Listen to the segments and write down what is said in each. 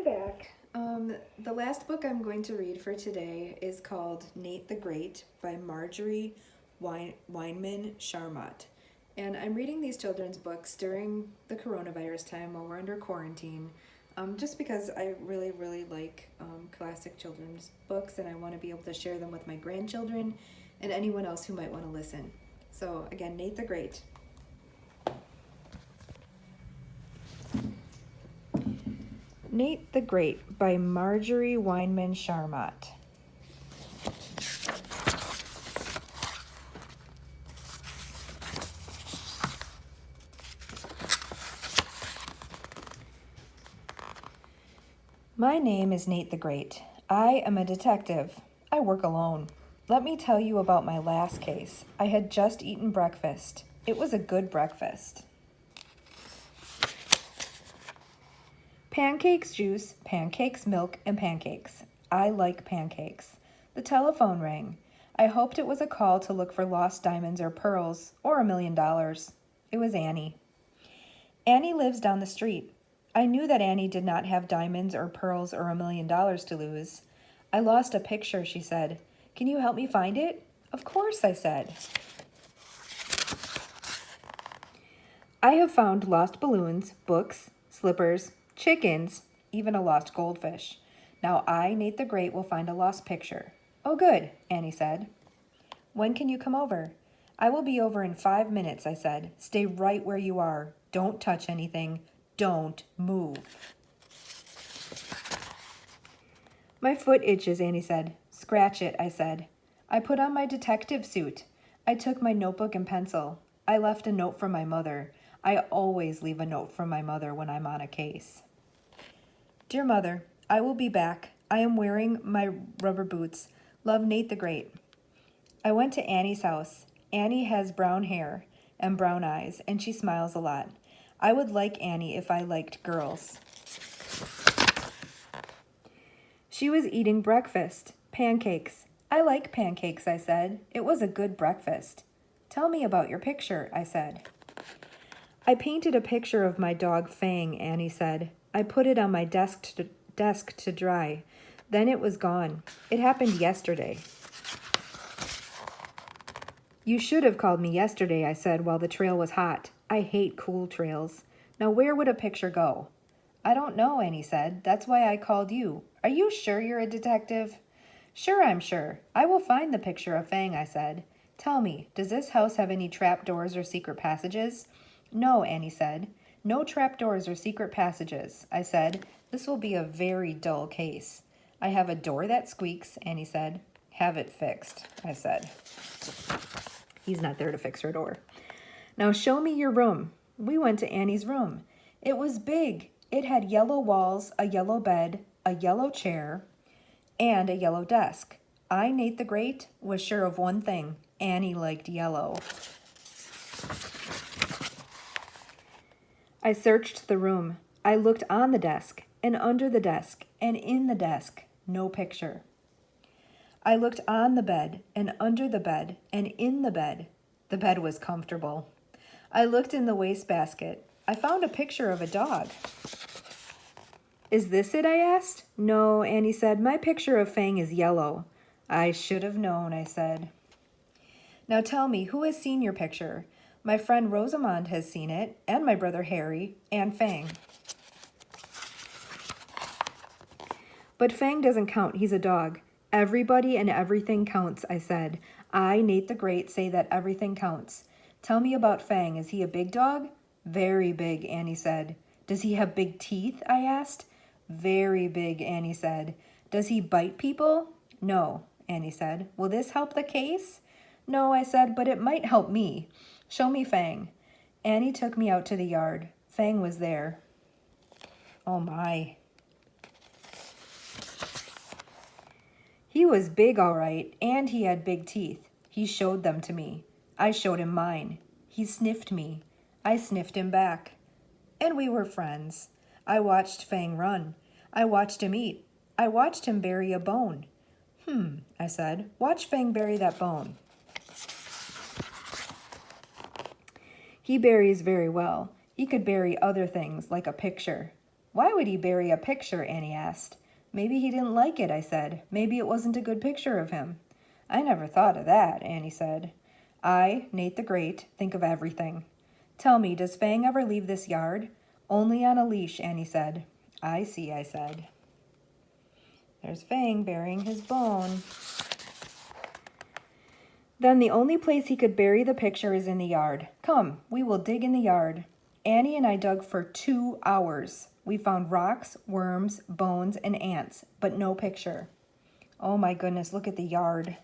I'm back. The last book I'm going to read for today is called Nate the Great by Marjorie Weinman Charmot. And I'm reading these children's books during the coronavirus time while we're under quarantine, just because I really, really like classic children's books and I want to be able to share them with my grandchildren and anyone else who might want to listen. So, again, Nate the Great. Nate the Great by Marjorie Weinman Charmot. My name is Nate the Great. I am a detective. I work alone. Let me tell you about my last case. I had just eaten breakfast. It was a good breakfast. Pancakes, juice, pancakes, milk, and pancakes. I like pancakes. The telephone rang. I hoped it was a call to look for lost diamonds or pearls, or $1 million. It was Annie. Annie lives down the street. I knew that Annie did not have diamonds or pearls or $1 million to lose. I lost a picture, she said. Can you help me find it? Of course, I said. I have found lost balloons, books, slippers, chickens, even a lost goldfish. Now I, Nate the Great, will find a lost picture. Oh, good, Annie said. When can you come over? I will be over in 5 minutes, I said. Stay right where you are. Don't touch anything. Don't move. My foot itches, Annie said. Scratch it, I said. I put on my detective suit. I took my notebook and pencil. I left a note from my mother. I always leave a note from my mother when I'm on a case. Dear Mother, I will be back. I am wearing my rubber boots. Love, Nate the Great. I went to Annie's house. Annie has brown hair and brown eyes, and she smiles a lot. I would like Annie if I liked girls. She was eating breakfast, pancakes. I like pancakes, I said. It was a good breakfast. Tell me about your picture, I said. I painted a picture of my dog Fang, Annie said. I put it on my desk to dry. Then it was gone. It happened yesterday. You should have called me yesterday, I said, while the trail was hot. I hate cool trails. Now where would a picture go? I don't know, Annie said. That's why I called you. Are you sure you're a detective? Sure, I'm sure. I will find the picture of Fang, I said. Tell me, does this house have any trap doors or secret passages? No, Annie said. No trap doors or secret passages, I said. This will be a very dull case. I have a door that squeaks, Annie said. Have it fixed, I said. He's not there to fix her door. Now show me your room. We went to Annie's room. It was big. It had yellow walls, a yellow bed, a yellow chair, and a yellow desk. I, Nate the Great, was sure of one thing. Annie liked yellow. I searched the room. I looked on the desk, and under the desk, and in the desk. No picture. I looked on the bed, and under the bed, and in the bed. The bed was comfortable. I looked in the wastebasket. I found a picture of a dog. Is this it? I asked. No, Annie said. My picture of Fang is yellow. I should have known, I said. Now tell me, who has seen your picture? My friend Rosamond has seen it, and my brother Harry, and Fang. But Fang doesn't count. He's a dog. Everybody and everything counts, I said. I, Nate the Great, say that everything counts. Tell me about Fang. Is he a big dog? Very big, Annie said. Does he have big teeth? I asked. Very big, Annie said. Does he bite people? No, Annie said. Will this help the case? No, I said, but it might help me. Show me Fang. Annie took me out to the yard. Fang was there. Oh my. He was big, all right, and he had big teeth. He showed them to me. I showed him mine. He sniffed me. I sniffed him back. And we were friends. I watched Fang run. I watched him eat. I watched him bury a bone. I said. Watch Fang bury that bone. He buries very well. He could bury other things, like a picture. Why would he bury a picture? Annie asked. Maybe he didn't like it, I said. Maybe it wasn't a good picture of him. I never thought of that, Annie said. I, Nate the Great, think of everything. Tell me, does Fang ever leave this yard? Only on a leash, Annie said. I see, I said. There's Fang burying his bone. Then the only place he could bury the picture is in the yard. Come, we will dig in the yard. Annie and I dug for 2 hours. We found rocks, worms, bones, and ants, but no picture. Oh my goodness, look at the yard.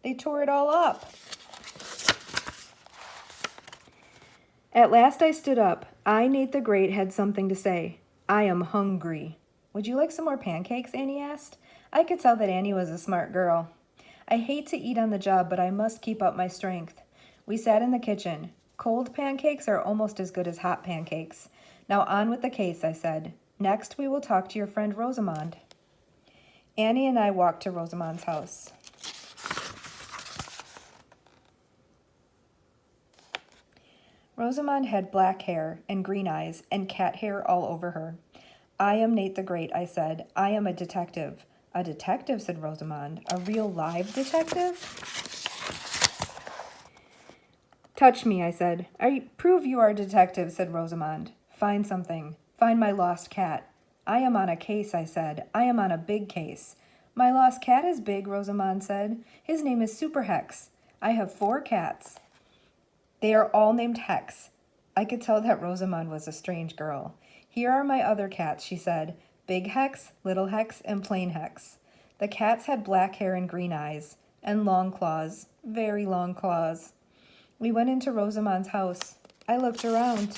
They tore it all up. At last I stood up. I, Nate the Great, had something to say. I am hungry. Would you like some more pancakes? Annie asked. I could tell that Annie was a smart girl. I hate to eat on the job, but I must keep up my strength. We sat in the kitchen. Cold pancakes are almost as good as hot pancakes. Now on with the case, I said. Next, we will talk to your friend Rosamond. Annie and I walked to Rosamond's house. Rosamond had black hair and green eyes and cat hair all over her. I am Nate the Great, I said. I am a detective. A detective, said Rosamond. A real live detective? Touch me, I said. I prove you are a detective, said Rosamond. Find something. Find my lost cat. I am on a case, I said. I am on a big case. My lost cat is big, Rosamond said. His name is Super Hex. I have 4 cats. They are all named Hex. I could tell that Rosamond was a strange girl. Here are my other cats, she said. Big Hex, Little Hex, and Plain Hex. The cats had black hair and green eyes, and long claws, very long claws. We went into Rosamond's house. I looked around.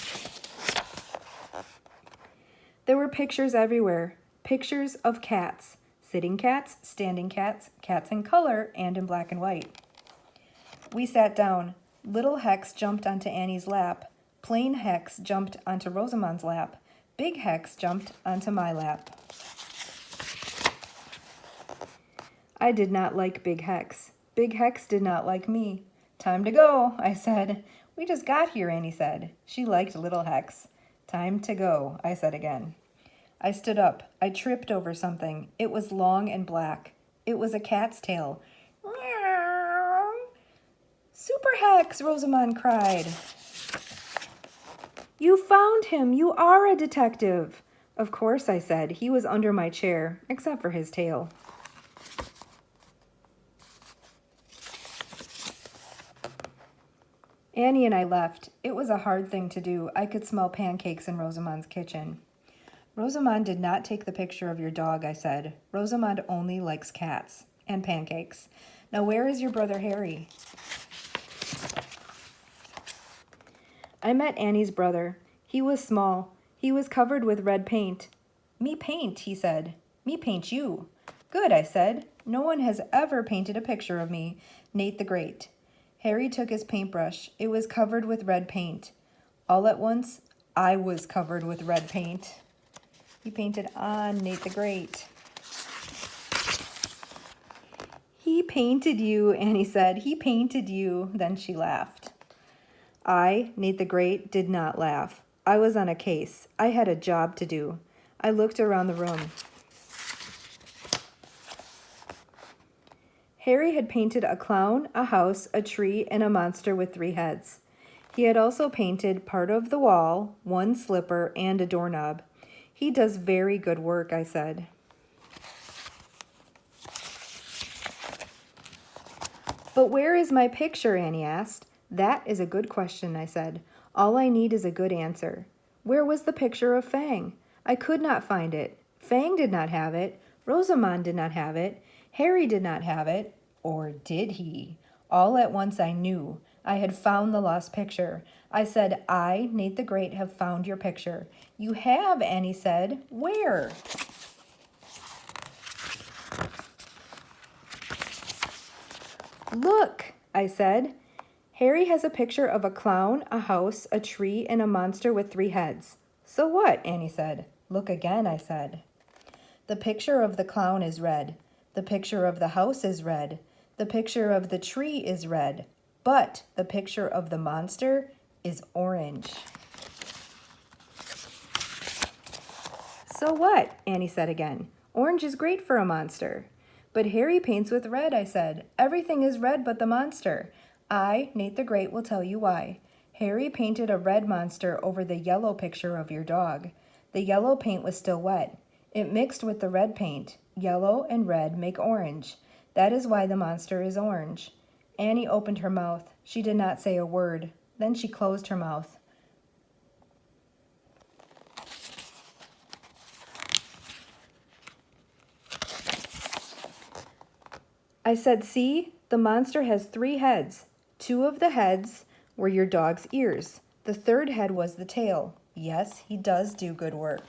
There were pictures everywhere. Pictures of cats. Sitting cats, standing cats, cats in color, and in black and white. We sat down. Little Hex jumped onto Annie's lap. Plain Hex jumped onto Rosamond's lap. Big Hex jumped onto my lap. I did not like Big Hex. Big Hex did not like me. Time to go, I said. We just got here, Annie said. She liked Little Hex. Time to go, I said again. I stood up. I tripped over something. It was long and black. It was a cat's tail. Meow. Super Hex, Rosamond cried. You found him. You are a detective. Of course, I said. He was under my chair, except for his tail. Annie and I left. It was a hard thing to do. I could smell pancakes in Rosamond's kitchen. Rosamond did not take the picture of your dog, I said. Rosamond only likes cats and pancakes. Now, where is your brother Harry? I met Annie's brother. He was small. He was covered with red paint. Me paint, he said. Me paint you. Good, I said. No one has ever painted a picture of me. Nate the Great. Harry took his paintbrush. It was covered with red paint. All at once, I was covered with red paint. He painted on Nate the Great. He painted you, Annie said. He painted you. Then she laughed. I, Nate the Great, did not laugh. I was on a case. I had a job to do. I looked around the room. Harry had painted a clown, a house, a tree, and a monster with 3 heads. He had also painted part of the wall, 1 slipper, and a doorknob. He does very good work, I said. But where is my picture, Annie asked. That is a good question, I said. All I need is a good answer. Where was the picture of Fang? I could not find it. Fang did not have it. Rosamond did not have it. Harry did not have it. Or did he? All at once I knew. I had found the lost picture. I said, I, Nate the Great, have found your picture. You have, Annie said. Where? Look, I said. Harry has a picture of a clown, a house, a tree, and a monster with 3 heads. So what? Annie said. Look again, I said. The picture of the clown is red. The picture of the house is red. The picture of the tree is red. But the picture of the monster is orange. So what? Annie said again. Orange is great for a monster. But Harry paints with red, I said. Everything is red but the monster. I, Nate the Great, will tell you why. Harry painted a red monster over the yellow picture of your dog. The yellow paint was still wet. It mixed with the red paint. Yellow and red make orange. That is why the monster is orange. Annie opened her mouth. She did not say a word. Then she closed her mouth. I said, see, the monster has 3 heads. 2 of the heads were your dog's ears. The 3rd head was the tail. Yes, he does do good work.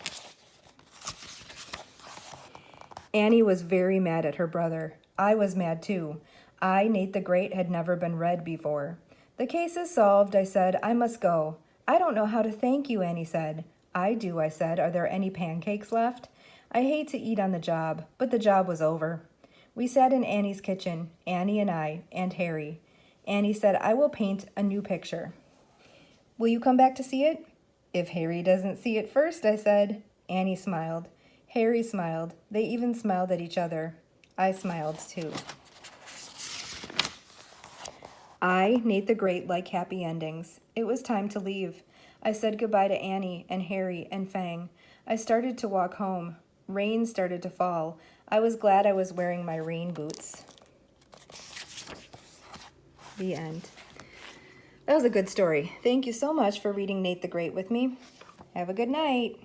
Annie was very mad at her brother. I was mad too. I, Nate the Great, had never been read before. The case is solved, I said. I must go. I don't know how to thank you, Annie said. I do, I said. Are there any pancakes left? I hate to eat on the job, but the job was over. We sat in Annie's kitchen, Annie and I, and Harry. Annie said, I will paint a new picture. Will you come back to see it? If Harry doesn't see it first, I said. Annie smiled. Harry smiled. They even smiled at each other. I smiled too. I, Nate the Great, like happy endings. It was time to leave. I said goodbye to Annie and Harry and Fang. I started to walk home. Rain started to fall. I was glad I was wearing my rain boots. The end. That was a good story. Thank you so much for reading Nate the Great with me. Have a good night.